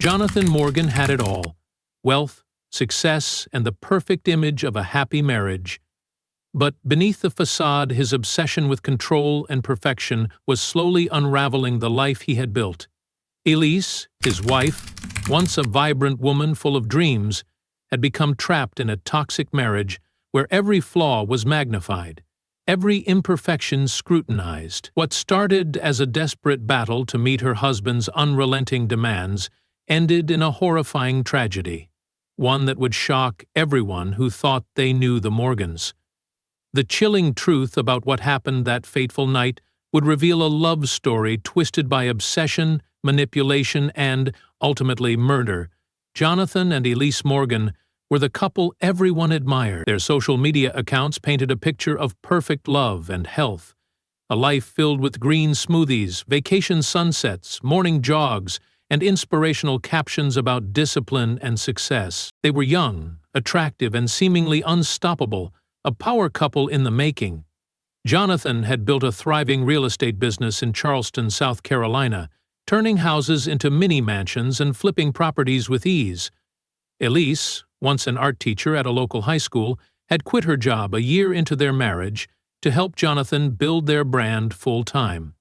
Jonathan Morgan had it all: wealth, success, and the perfect image of a happy marriage. But beneath the facade, his obsession with control and perfection was slowly unraveling the life he had built. Elise, his wife, once a vibrant woman full of dreams, had become trapped in a toxic marriage where every flaw was magnified, every imperfection scrutinized. What started as a desperate battle to meet her husband's unrelenting demands ended in a horrifying tragedy, one that would shock everyone who thought they knew the Morgans. The chilling truth about what happened that fateful night would reveal a love story twisted by obsession, manipulation, and, ultimately, murder. Jonathan and Elise Morgan were the couple everyone admired. Their social media accounts painted a picture of perfect love and health, a life filled with green smoothies, vacation sunsets, morning jogs, and inspirational captions about discipline and success. They were young, attractive, and seemingly unstoppable, a power couple in the making. Jonathan had built a thriving real estate business in Charleston, South Carolina, turning houses into mini-mansions and flipping properties with ease. Elise, once an art teacher at a local high school, had quit her job a year into their marriage to help Jonathan build their brand full-time.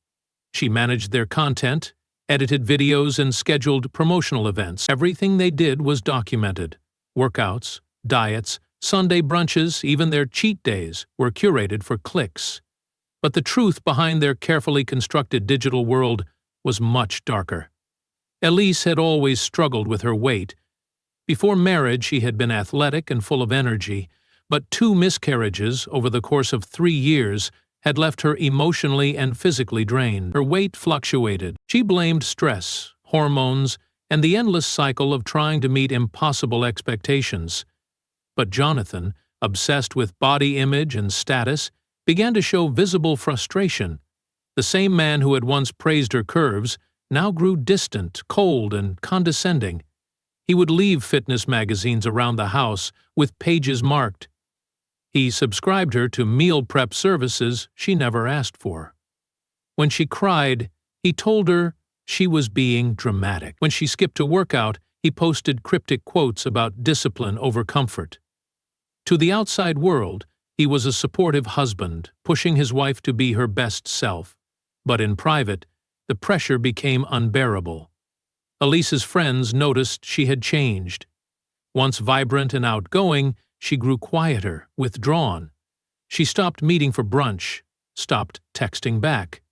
She managed their content, edited videos, and scheduled promotional events. Everything they did was documented. Workouts, diets, Sunday brunches, even their cheat days, were curated for clicks. But the truth behind their carefully constructed digital world was much darker. Elise had always struggled with her weight. Before marriage, she had been athletic and full of energy, but 2 miscarriages over the course of 3 years had left her emotionally and physically drained. Her weight fluctuated. She blamed stress, hormones, and the endless cycle of trying to meet impossible expectations. But Jonathan, obsessed with body image and status, began to show visible frustration. The same man who had once praised her curves now grew distant, cold, and condescending. He would leave fitness magazines around the house with pages marked. He subscribed her to meal prep services she never asked for. When she cried, he told her she was being dramatic. When she skipped a workout, he posted cryptic quotes about discipline over comfort. To the outside world, he was a supportive husband, pushing his wife to be her best self. But in private, the pressure became unbearable. Elise's friends noticed she had changed. Once vibrant and outgoing, she grew quieter, withdrawn. She stopped meeting for brunch, stopped texting back.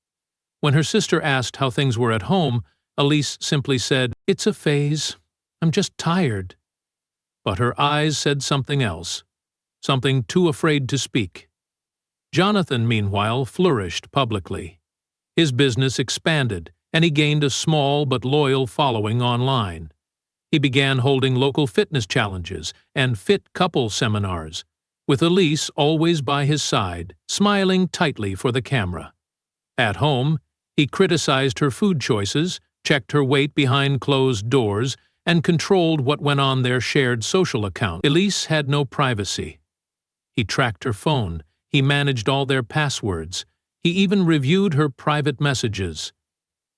When her sister asked how things were at home, Elise simply said, "It's a phase. I'm just tired." But her eyes said something else, something too afraid to speak. Jonathan, meanwhile, flourished publicly. His business expanded, and he gained a small but loyal following online. He began holding local fitness challenges and fit couple seminars, with Elise always by his side, smiling tightly for the camera. At home, he criticized her food choices, checked her weight behind closed doors, and controlled what went on their shared social account. Elise had no privacy. He tracked her phone, he managed all their passwords, he even reviewed her private messages.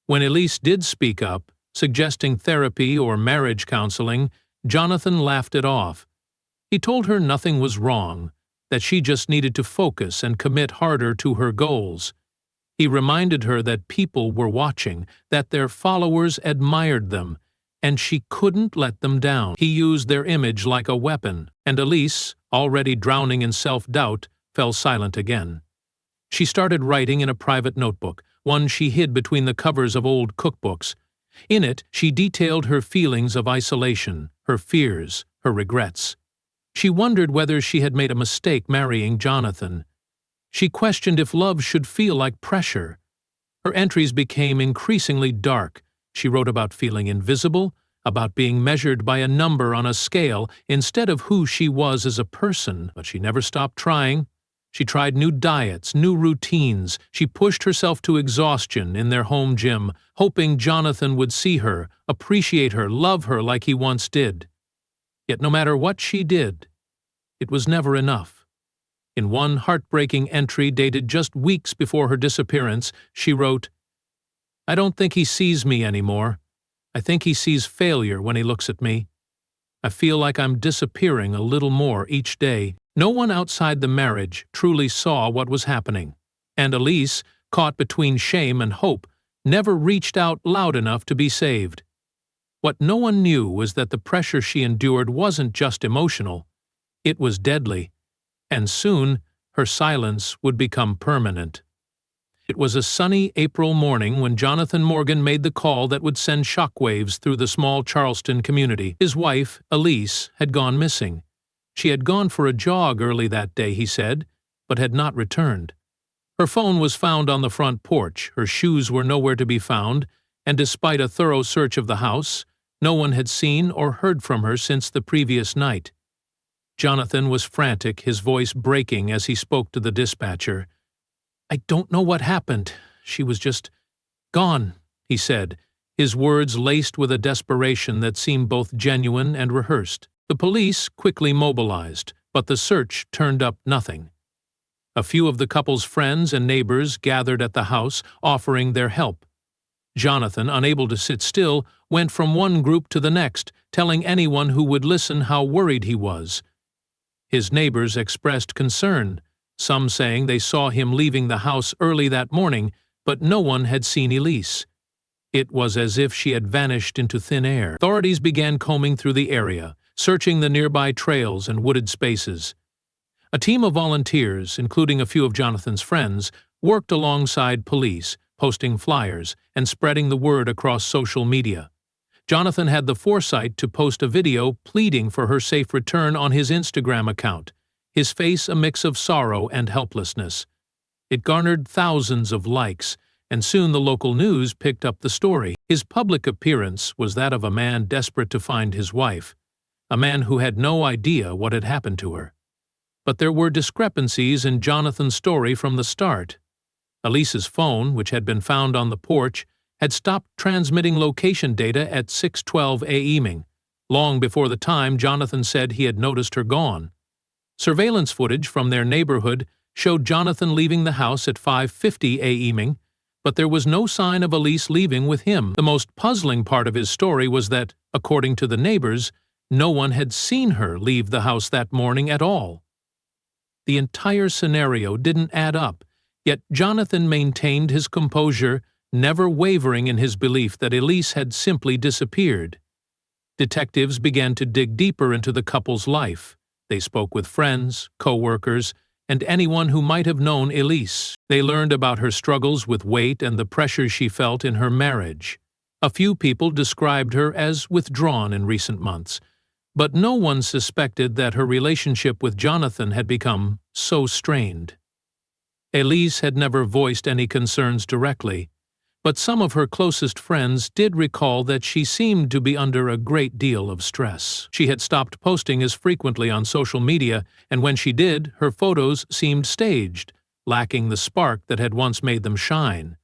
When Elise did speak up, suggesting therapy or marriage counseling, Jonathan laughed it off. He told her nothing was wrong, that she just needed to focus and commit harder to her goals. He reminded her that people were watching, that their followers admired them, and she couldn't let them down. He used their image like a weapon, and Elise, already drowning in self-doubt, fell silent again. She started writing in a private notebook, one she hid between the covers of old cookbooks. In it, she detailed her feelings of isolation, her fears, her regrets. She wondered whether she had made a mistake marrying Jonathan. She questioned if love should feel like pressure. Her entries became increasingly dark. She wrote about feeling invisible, about being measured by a number on a scale instead of who she was as a person. But she never stopped trying. She tried new diets, new routines. She pushed herself to exhaustion in their home gym, hoping Jonathan would see her, appreciate her, love her like he once did. Yet no matter what she did, it was never enough. In one heartbreaking entry dated just weeks before her disappearance, she wrote, "I don't think he sees me anymore. I think he sees failure when he looks at me. I feel like I'm disappearing a little more each day. No one outside the marriage truly saw what was happening, and Elise, caught between shame and hope, never reached out loud enough to be saved. What no one knew was that the pressure she endured wasn't just emotional, it was deadly, and soon her silence would become permanent. It was a sunny April morning when Jonathan Morgan made the call that would send shockwaves through the small Charleston community. His wife, Elise, had gone missing. She had gone for a jog early that day, he said, but had not returned. Her phone was found on the front porch, her shoes were nowhere to be found, and despite a thorough search of the house, no one had seen or heard from her since the previous night. Jonathan was frantic, his voice breaking as he spoke to the dispatcher. "I don't know what happened. She was just gone," he said, his words laced with a desperation that seemed both genuine and rehearsed. The police quickly mobilized, but the search turned up nothing. A few of the couple's friends and neighbors gathered at the house, offering their help. Jonathan, unable to sit still, went from one group to the next, telling anyone who would listen how worried he was. His neighbors expressed concern, some saying they saw him leaving the house early that morning, but no one had seen Elise. It was as if she had vanished into thin air. Authorities began combing through the area, searching the nearby trails and wooded spaces. A team of volunteers, including a few of Jonathan's friends, worked alongside police, posting flyers and spreading the word across social media. Jonathan had the foresight to post a video pleading for her safe return on his Instagram account, his face a mix of sorrow and helplessness. It garnered thousands of likes, and soon the local news picked up the story. His public appearance was that of a man desperate to find his wife, a man who had no idea what had happened to her. But there were discrepancies in Jonathan's story from the start. Elise's phone, which had been found on the porch, had stopped transmitting location data at 6:12 a.m., long before the time Jonathan said he had noticed her gone. Surveillance footage from their neighborhood showed Jonathan leaving the house at 5:50 a.m., but there was no sign of Elise leaving with him. The most puzzling part of his story was that, according to the neighbors, no one had seen her leave the house that morning at all. The entire scenario didn't add up, yet Jonathan maintained his composure, never wavering in his belief that Elise had simply disappeared. Detectives began to dig deeper into the couple's life. They spoke with friends, co-workers, and anyone who might have known Elise. They learned about her struggles with weight and the pressure she felt in her marriage. A few people described her as withdrawn in recent months, but no one suspected that her relationship with Jonathan had become so strained. Elise had never voiced any concerns directly, but some of her closest friends did recall that she seemed to be under a great deal of stress. She had stopped posting as frequently on social media, and when she did, her photos seemed staged, lacking the spark that had once made them shine.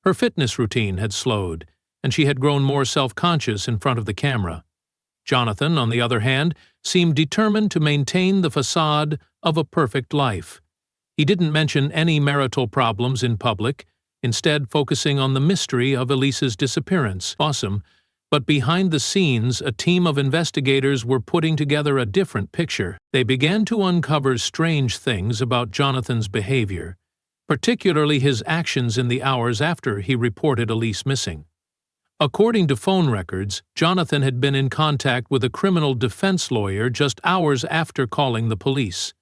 Her fitness routine had slowed, and she had grown more self-conscious in front of the camera. Jonathan, on the other hand, seemed determined to maintain the facade of a perfect life. He didn't mention any marital problems in public, instead focusing on the mystery of Elise's disappearance. Awesome, but behind the scenes, a team of investigators were putting together a different picture. They began to uncover strange things about Jonathan's behavior, particularly his actions in the hours after he reported Elise missing. According to phone records, Jonathan had been in contact with a criminal defense lawyer just hours after calling the police.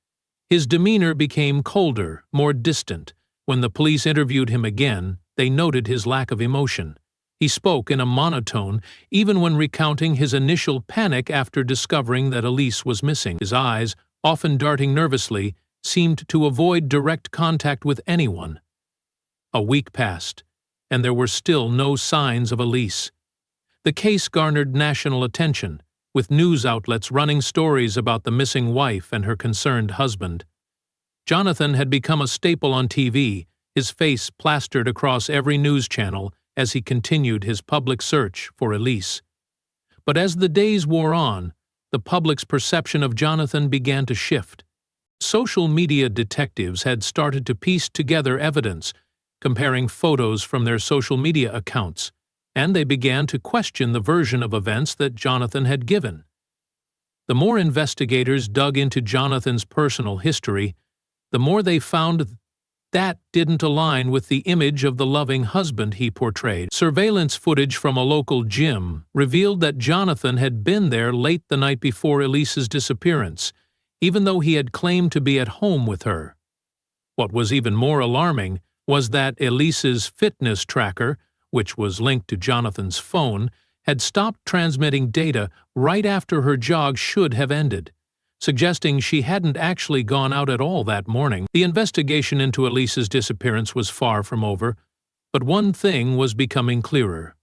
His demeanor became colder, more distant. When the police interviewed him again, they noted his lack of emotion. He spoke in a monotone, even when recounting his initial panic after discovering that Elise was missing. His eyes, often darting nervously, seemed to avoid direct contact with anyone. A week passed, and there were still no signs of Elise. The case garnered national attention, with news outlets running stories about the missing wife and her concerned husband. Jonathan had become a staple on TV, his face plastered across every news channel as he continued his public search for Elise. But as the days wore on, the public's perception of Jonathan began to shift. Social media detectives had started to piece together evidence, comparing photos from their social media accounts, and they began to question the version of events that Jonathan had given. The more investigators dug into Jonathan's personal history, the more they found that didn't align with the image of the loving husband he portrayed. Surveillance footage from a local gym revealed that Jonathan had been there late the night before Elise's disappearance, even though he had claimed to be at home with her. What was even more alarming was that Elise's fitness tracker, which was linked to Jonathan's phone, had stopped transmitting data right after her jog should have ended, suggesting she hadn't actually gone out at all that morning. The investigation into Elise's disappearance was far from over, but one thing was becoming clearer.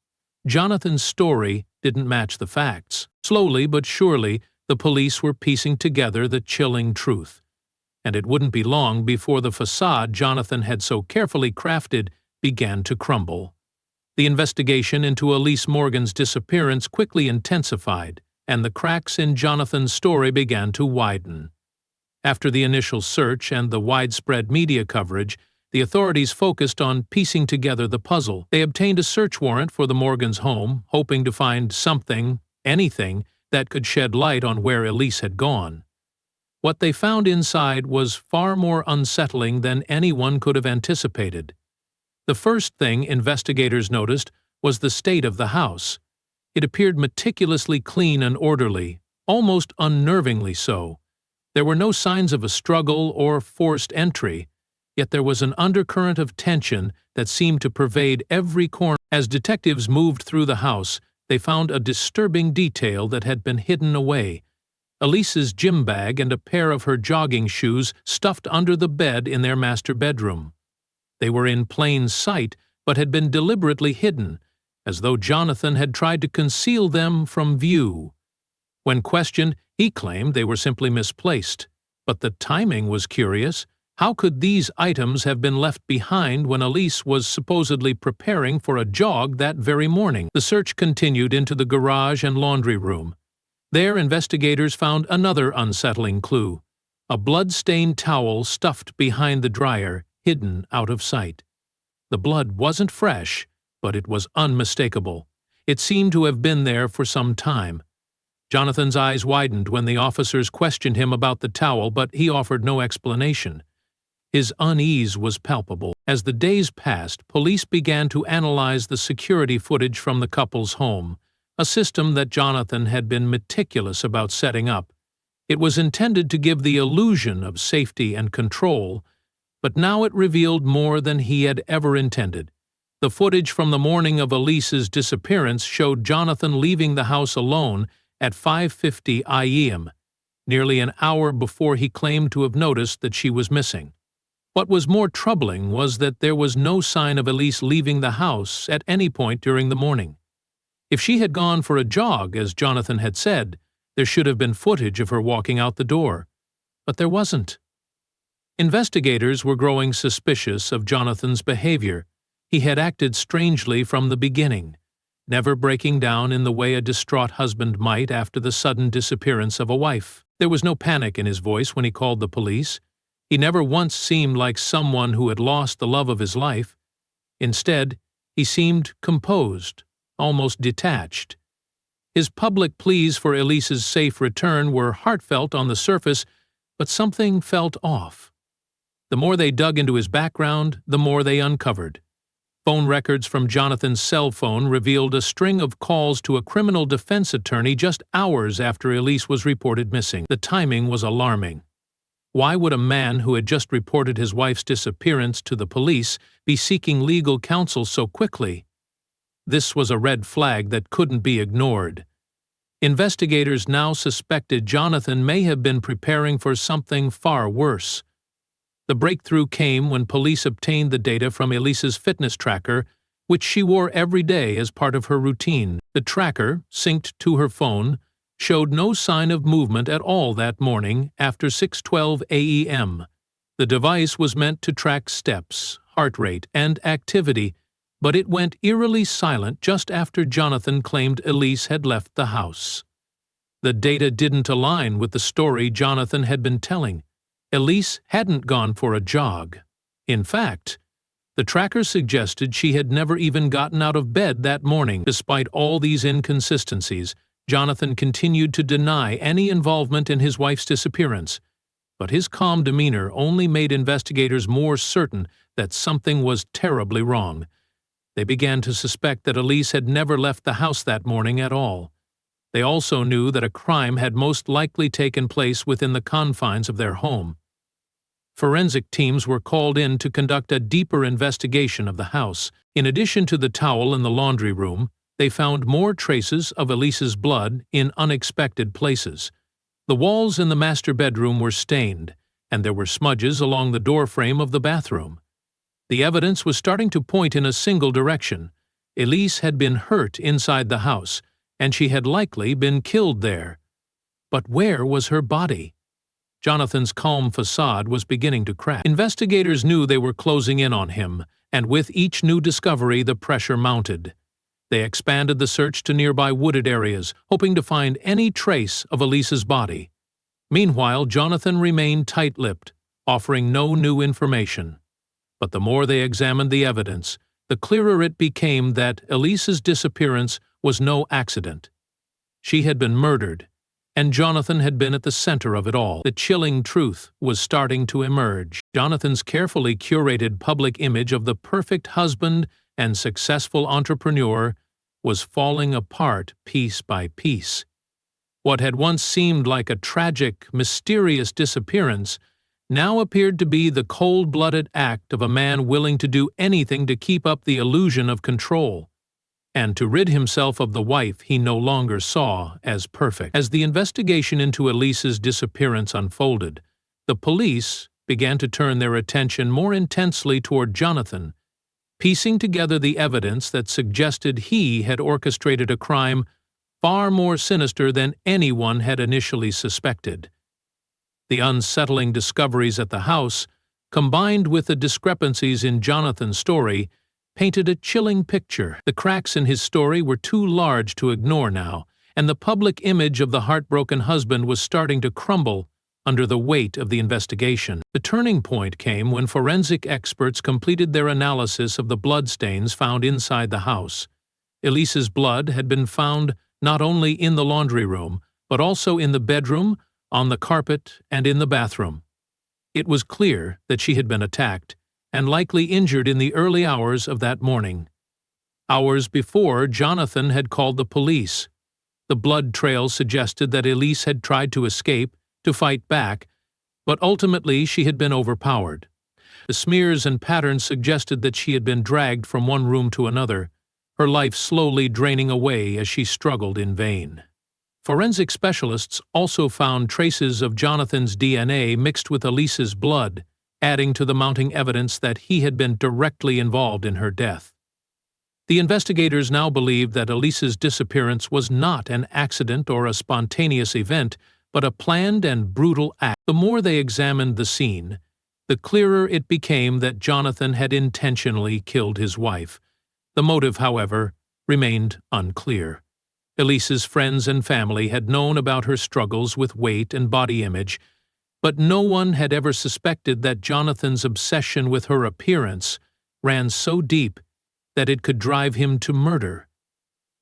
Jonathan's story didn't match the facts. Slowly but surely, the police were piecing together the chilling truth, and it wouldn't be long before the facade Jonathan had so carefully crafted began to crumble. The investigation into Elise Morgan's disappearance quickly intensified, and the cracks in Jonathan's story began to widen. After the initial search and the widespread media coverage, the authorities focused on piecing together the puzzle. They obtained a search warrant for the Morgans' home, hoping to find something, anything, that could shed light on where Elise had gone. What they found inside was far more unsettling than anyone could have anticipated. The first thing investigators noticed was the state of the house. It appeared meticulously clean and orderly, almost unnervingly so. There were no signs of a struggle or forced entry, yet there was an undercurrent of tension that seemed to pervade every corner. As detectives moved through the house, they found a disturbing detail that had been hidden away: Elise's gym bag and a pair of her jogging shoes stuffed under the bed in their master bedroom. They were in plain sight, but had been deliberately hidden, as though Jonathan had tried to conceal them from view. When questioned, he claimed they were simply misplaced. But the timing was curious. How could these items have been left behind when Elise was supposedly preparing for a jog that very morning? The search continued into the garage and laundry room. There, investigators found another unsettling clue: a blood-stained towel stuffed behind the dryer, hidden out of sight. The blood wasn't fresh, but it was unmistakable. It seemed to have been there for some time. Jonathan's eyes widened when the officers questioned him about the towel, but he offered no explanation. His unease was palpable. As the days passed, police began to analyze the security footage from the couple's home, a system that Jonathan had been meticulous about setting up. It was intended to give the illusion of safety and control, but now it revealed more than he had ever intended. The footage from the morning of Elise's disappearance showed Jonathan leaving the house alone at 5:50 a.m., nearly an hour before he claimed to have noticed that she was missing. What was more troubling was that there was no sign of Elise leaving the house at any point during the morning. If she had gone for a jog, as Jonathan had said, there should have been footage of her walking out the door. But there wasn't. Investigators were growing suspicious of Jonathan's behavior. He had acted strangely from the beginning, never breaking down in the way a distraught husband might after the sudden disappearance of a wife. There was no panic in his voice when he called the police. He never once seemed like someone who had lost the love of his life. Instead, he seemed composed, almost detached. His public pleas for Elise's safe return were heartfelt on the surface, but something felt off. The more they dug into his background, the more they uncovered. Phone records from Jonathan's cell phone revealed a string of calls to a criminal defense attorney just hours after Elise was reported missing. The timing was alarming. Why would a man who had just reported his wife's disappearance to the police be seeking legal counsel so quickly? This was a red flag that couldn't be ignored. Investigators now suspected Jonathan may have been preparing for something far worse. The breakthrough came when police obtained the data from Elise's fitness tracker, which she wore every day as part of her routine. The tracker, synced to her phone, showed no sign of movement at all that morning after 6:12 a.m. The device was meant to track steps, heart rate, and activity, but it went eerily silent just after Jonathan claimed Elise had left the house. The data didn't align with the story Jonathan had been telling. Elise hadn't gone for a jog. In fact, The tracker suggested she had never even gotten out of bed that morning. Despite all these inconsistencies, Jonathan continued to deny any involvement in his wife's disappearance. But his calm demeanor only made investigators more certain that something was terribly wrong. They began to suspect that Elise had never left the house that morning at all. They also knew that a crime had most likely taken place within the confines of their home. Forensic teams were called in to conduct a deeper investigation of the house. In addition to the towel in the laundry room, they found more traces of Elise's blood in unexpected places. The walls in the master bedroom were stained, and there were smudges along the doorframe of the bathroom. The evidence was starting to point in a single direction. Elise had been hurt inside the house, and she had likely been killed there. But where was her body? Jonathan's calm facade was beginning to crack. Investigators knew they were closing in on him, and with each new discovery the pressure mounted. They expanded the search to nearby wooded areas, hoping to find any trace of Elise's body. Meanwhile, Jonathan remained tight-lipped, offering no new information. But the more they examined the evidence, the clearer it became that Elise's disappearance was no accident. She had been murdered, and Jonathan had been at the center of it all. The chilling truth was starting to emerge. Jonathan's carefully curated public image of the perfect husband and successful entrepreneur was falling apart piece by piece. What had once seemed like a tragic, mysterious disappearance now appeared to be the cold-blooded act of a man willing to do anything to keep up the illusion of control, and to rid himself of the wife he no longer saw as perfect. As the investigation into Elise's disappearance unfolded, the police began to turn their attention more intensely toward Jonathan, piecing together the evidence that suggested he had orchestrated a crime far more sinister than anyone had initially suspected. The unsettling discoveries at the house, combined with the discrepancies in Jonathan's story, painted a chilling picture. The cracks in his story were too large to ignore now, and the public image of the heartbroken husband was starting to crumble under the weight of the investigation. The turning point came when forensic experts completed their analysis of the bloodstains found inside the house. Elise's blood had been found not only in the laundry room, but also in the bedroom, on the carpet, and in the bathroom. It was clear that she had been attacked, and likely injured in the early hours of that morning. Hours before, Jonathan had called the police. The blood trail suggested that Elise had tried to escape, to fight back, but ultimately she had been overpowered. The smears and patterns suggested that she had been dragged from one room to another, her life slowly draining away as she struggled in vain. Forensic specialists also found traces of Jonathan's DNA mixed with Elise's blood, adding to the mounting evidence that he had been directly involved in her death. The investigators now believed that Elise's disappearance was not an accident or a spontaneous event, but a planned and brutal act. The more they examined the scene, the clearer it became that Jonathan had intentionally killed his wife. The motive, however, remained unclear. Elise's friends and family had known about her struggles with weight and body image, but no one had ever suspected that Jonathan's obsession with her appearance ran so deep that it could drive him to murder.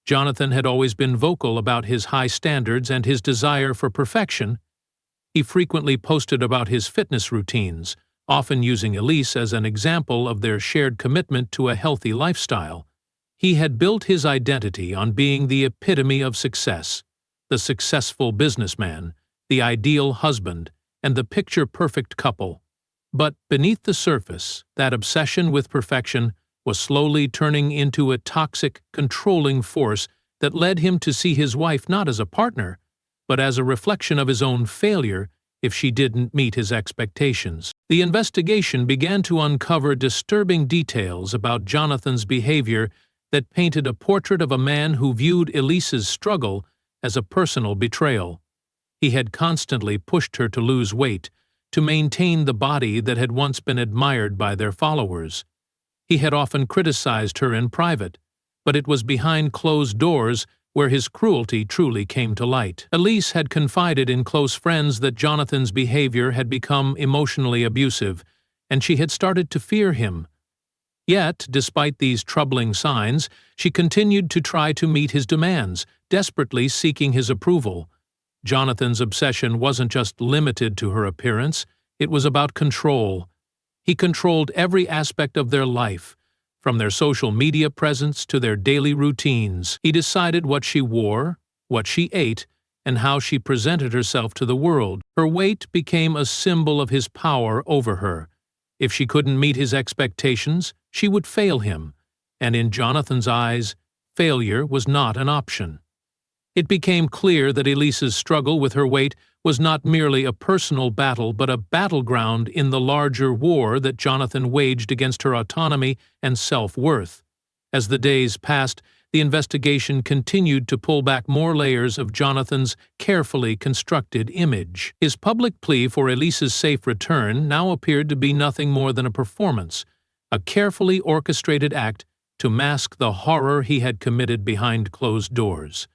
Jonathan had always been vocal about his high standards and his desire for perfection. He frequently posted about his fitness routines, often using Elise as an example of their shared commitment to a healthy lifestyle. He had built his identity on being the epitome of success, the successful businessman, the ideal husband, and the picture-perfect couple. But beneath the surface, that obsession with perfection was slowly turning into a toxic, controlling force that led him to see his wife not as a partner, but as a reflection of his own failure if she didn't meet his expectations. The investigation began to uncover disturbing details about Jonathan's behavior that painted a portrait of a man who viewed Elise's struggle as a personal betrayal. He had constantly pushed her to lose weight, to maintain the body that had once been admired by their followers. He had often criticized her in private, but it was behind closed doors where his cruelty truly came to light. Elise had confided in close friends that Jonathan's behavior had become emotionally abusive, and she had started to fear him. Yet, despite these troubling signs, she continued to try to meet his demands, desperately seeking his approval. Jonathan's obsession wasn't just limited to her appearance, it was about control. He controlled every aspect of their life, from their social media presence to their daily routines. He decided what she wore, what she ate, and how she presented herself to the world. Her weight became a symbol of his power over her. If she couldn't meet his expectations, she would fail him, and in Jonathan's eyes, failure was not an option. It became clear that Elise's struggle with her weight was not merely a personal battle but a battleground in the larger war that Jonathan waged against her autonomy and self-worth. As the days passed, the investigation continued to pull back more layers of Jonathan's carefully constructed image. His public plea for Elise's safe return now appeared to be nothing more than a performance, a carefully orchestrated act to mask the horror he had committed behind closed doors.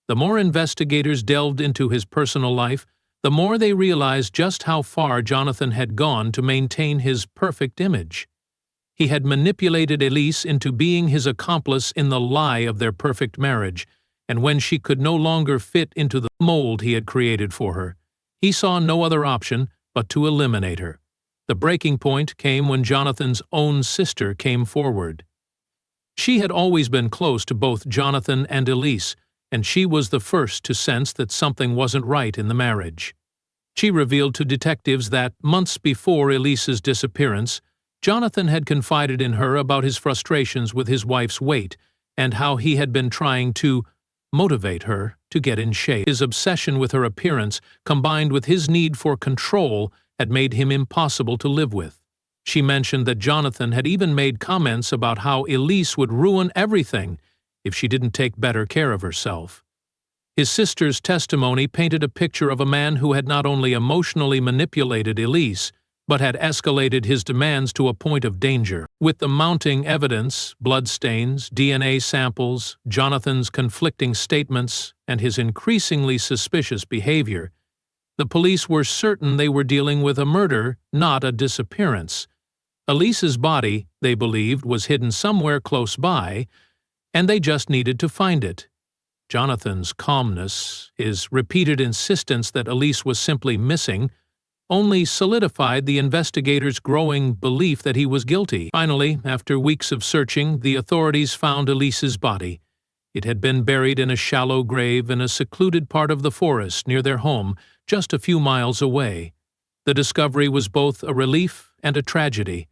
The more investigators delved into his personal life, the more they realized just how far Jonathan had gone to maintain his perfect image. He had manipulated Elise into being his accomplice in the lie of their perfect marriage, and when she could no longer fit into the mold he had created for her, he saw no other option but to eliminate her. The breaking point came when Jonathan's own sister came forward. She had always been close to both Jonathan and Elise, and she was the first to sense that something wasn't right in the marriage. She revealed to detectives that, months before Elise's disappearance, Jonathan had confided in her about his frustrations with his wife's weight and how he had been trying to motivate her to get in shape. His obsession with her appearance, combined with his need for control, had made him impossible to live with. She mentioned that Jonathan had even made comments about how Elise would ruin everything if she didn't take better care of herself. His sister's testimony painted a picture of a man who had not only emotionally manipulated Elise, but had escalated his demands to a point of danger. With the mounting evidence, bloodstains, DNA samples, Jonathan's conflicting statements, and his increasingly suspicious behavior, the police were certain they were dealing with a murder, not a disappearance. Elise's body, they believed, was hidden somewhere close by, and they just needed to find it. Jonathan's calmness, his repeated insistence that Elise was simply missing, only solidified the investigators' growing belief that he was guilty. Finally, after weeks of searching, the authorities found Elise's body. It had been buried in a shallow grave in a secluded part of the forest near their home, just a few miles away. The discovery was both a relief and a tragedy.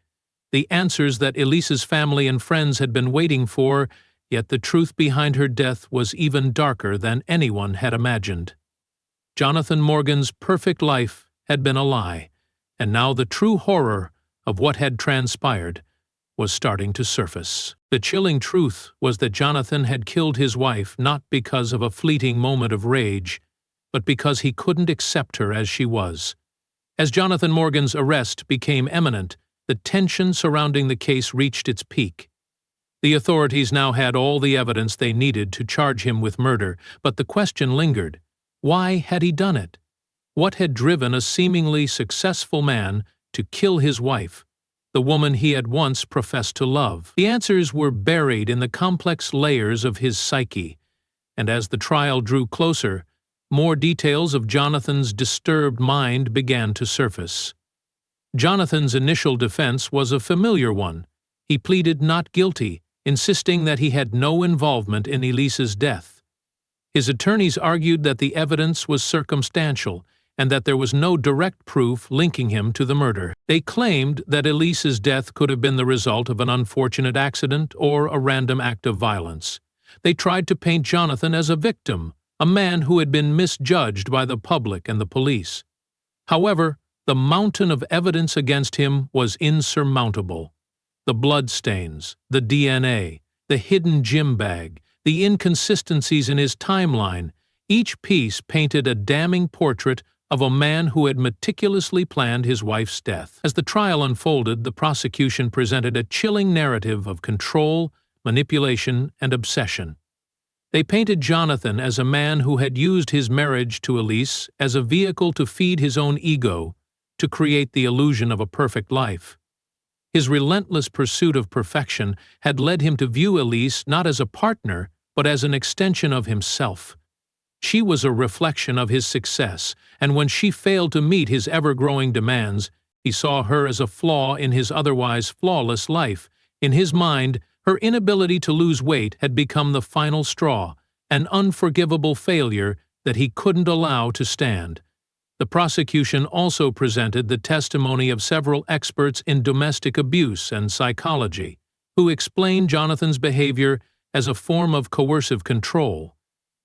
The answers that Elise's family and friends had been waiting for, yet the truth behind her death was even darker than anyone had imagined. Jonathan Morgan's perfect life had been a lie, and now the true horror of what had transpired was starting to surface. The chilling truth was that Jonathan had killed his wife not because of a fleeting moment of rage, but because he couldn't accept her as she was. As Jonathan Morgan's arrest became imminent, the tension surrounding the case reached its peak. The authorities now had all the evidence they needed to charge him with murder, but the question lingered: why had he done it? What had driven a seemingly successful man to kill his wife, the woman he had once professed to love? The answers were buried in the complex layers of his psyche, and as the trial drew closer, more details of Jonathan's disturbed mind began to surface. Jonathan's initial defense was a familiar one. He pleaded not guilty, insisting that he had no involvement in Elise's death. His attorneys argued that the evidence was circumstantial and that there was no direct proof linking him to the murder. They claimed that Elise's death could have been the result of an unfortunate accident or a random act of violence. They tried to paint Jonathan as a victim, a man who had been misjudged by the public and the police. However, the mountain of evidence against him was insurmountable. The bloodstains, the DNA, the hidden gym bag, the inconsistencies in his timeline, each piece painted a damning portrait of a man who had meticulously planned his wife's death. As the trial unfolded, the prosecution presented a chilling narrative of control, manipulation, and obsession. They painted Jonathan as a man who had used his marriage to Elise as a vehicle to feed his own ego, to create the illusion of a perfect life. His relentless pursuit of perfection had led him to view Elise not as a partner, but as an extension of himself. She was a reflection of his success, and when she failed to meet his ever-growing demands, he saw her as a flaw in his otherwise flawless life. In his mind, her inability to lose weight had become the final straw, an unforgivable failure that he couldn't allow to stand. The prosecution also presented the testimony of several experts in domestic abuse and psychology, who explained Jonathan's behavior as a form of coercive control.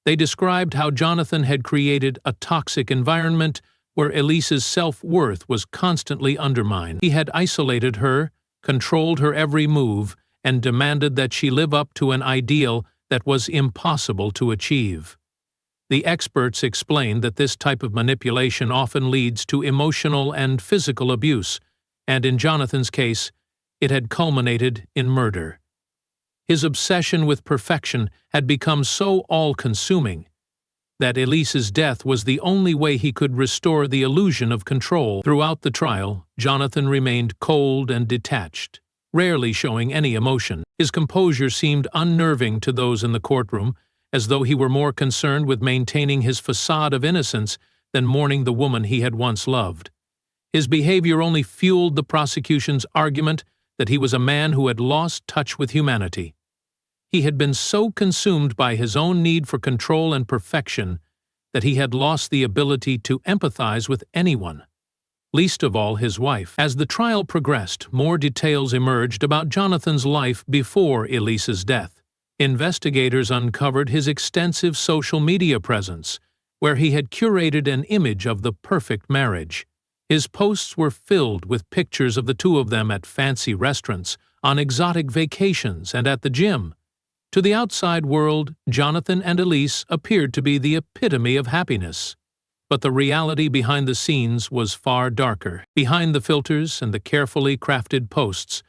They described how Jonathan had created a toxic environment where Elise's self-worth was constantly undermined. He had isolated her, controlled her every move, and demanded that she live up to an ideal that was impossible to achieve. The experts explained that this type of manipulation often leads to emotional and physical abuse, and in Jonathan's case, it had culminated in murder. His obsession with perfection had become so all-consuming that Elise's death was the only way he could restore the illusion of control. Throughout the trial, Jonathan remained cold and detached, rarely showing any emotion. His composure seemed unnerving to those in the courtroom, as though he were more concerned with maintaining his facade of innocence than mourning the woman he had once loved. His behavior only fueled the prosecution's argument that he was a man who had lost touch with humanity. He had been so consumed by his own need for control and perfection that he had lost the ability to empathize with anyone, least of all his wife. As the trial progressed, more details emerged about Jonathan's life before Elise's death. Investigators uncovered his extensive social media presence, where he had curated an image of the perfect marriage. His posts were filled with pictures of the two of them at fancy restaurants, on exotic vacations, and at the gym. To the outside world, Jonathan and Elise appeared to be the epitome of happiness. But the reality behind the scenes was far darker. Behind the filters and the carefully crafted posts,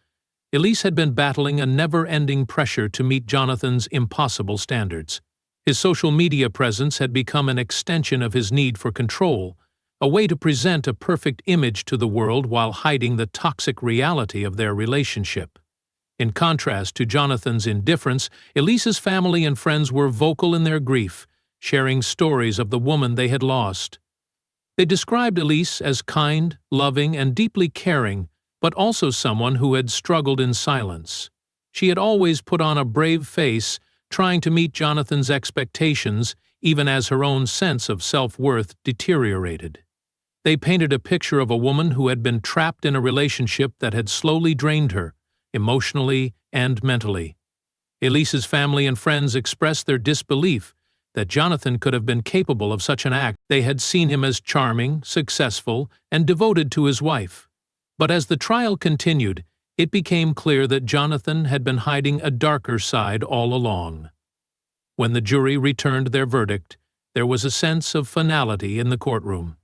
Elise had been battling a never-ending pressure to meet Jonathan's impossible standards. His social media presence had become an extension of his need for control, a way to present a perfect image to the world while hiding the toxic reality of their relationship. In contrast to Jonathan's indifference, Elise's family and friends were vocal in their grief, sharing stories of the woman they had lost. They described Elise as kind, loving, and deeply caring, but also someone who had struggled in silence. She had always put on a brave face, trying to meet Jonathan's expectations, even as her own sense of self-worth deteriorated. They painted a picture of a woman who had been trapped in a relationship that had slowly drained her, emotionally and mentally. Elise's family and friends expressed their disbelief that Jonathan could have been capable of such an act. They had seen him as charming, successful, and devoted to his wife. But as the trial continued, it became clear that Jonathan had been hiding a darker side all along. When the jury returned their verdict, there was a sense of finality in the courtroom.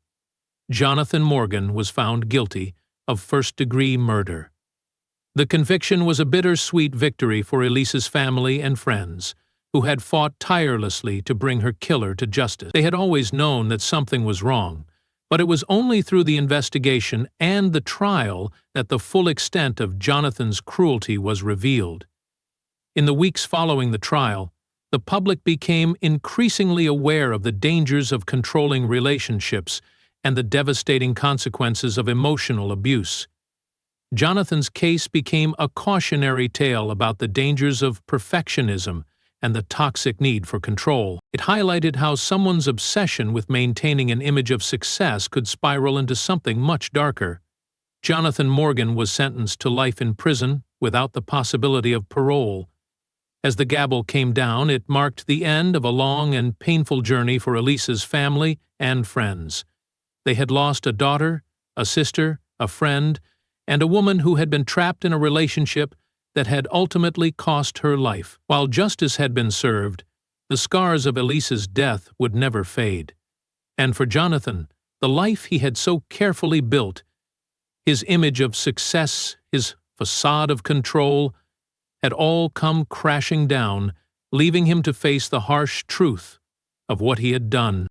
Jonathan Morgan was found guilty of first-degree murder. The conviction was a bittersweet victory for Elise's family and friends, who had fought tirelessly to bring her killer to justice. They had always known that something was wrong, but it was only through the investigation and the trial that the full extent of Jonathan's cruelty was revealed. In the weeks following the trial, the public became increasingly aware of the dangers of controlling relationships and the devastating consequences of emotional abuse. Jonathan's case became a cautionary tale about the dangers of perfectionism and the toxic need for control. It highlighted how someone's obsession with maintaining an image of success could spiral into something much darker. Jonathan Morgan was sentenced to life in prison without the possibility of parole. As the gavel came down, it marked the end of a long and painful journey for Elise's family and friends. They had lost a daughter, a sister, a friend, and a woman who had been trapped in a relationship that had ultimately cost her life. While justice had been served, the scars of Elise's death would never fade. And for Jonathan, the life he had so carefully built, his image of success, his facade of control, had all come crashing down, leaving him to face the harsh truth of what he had done.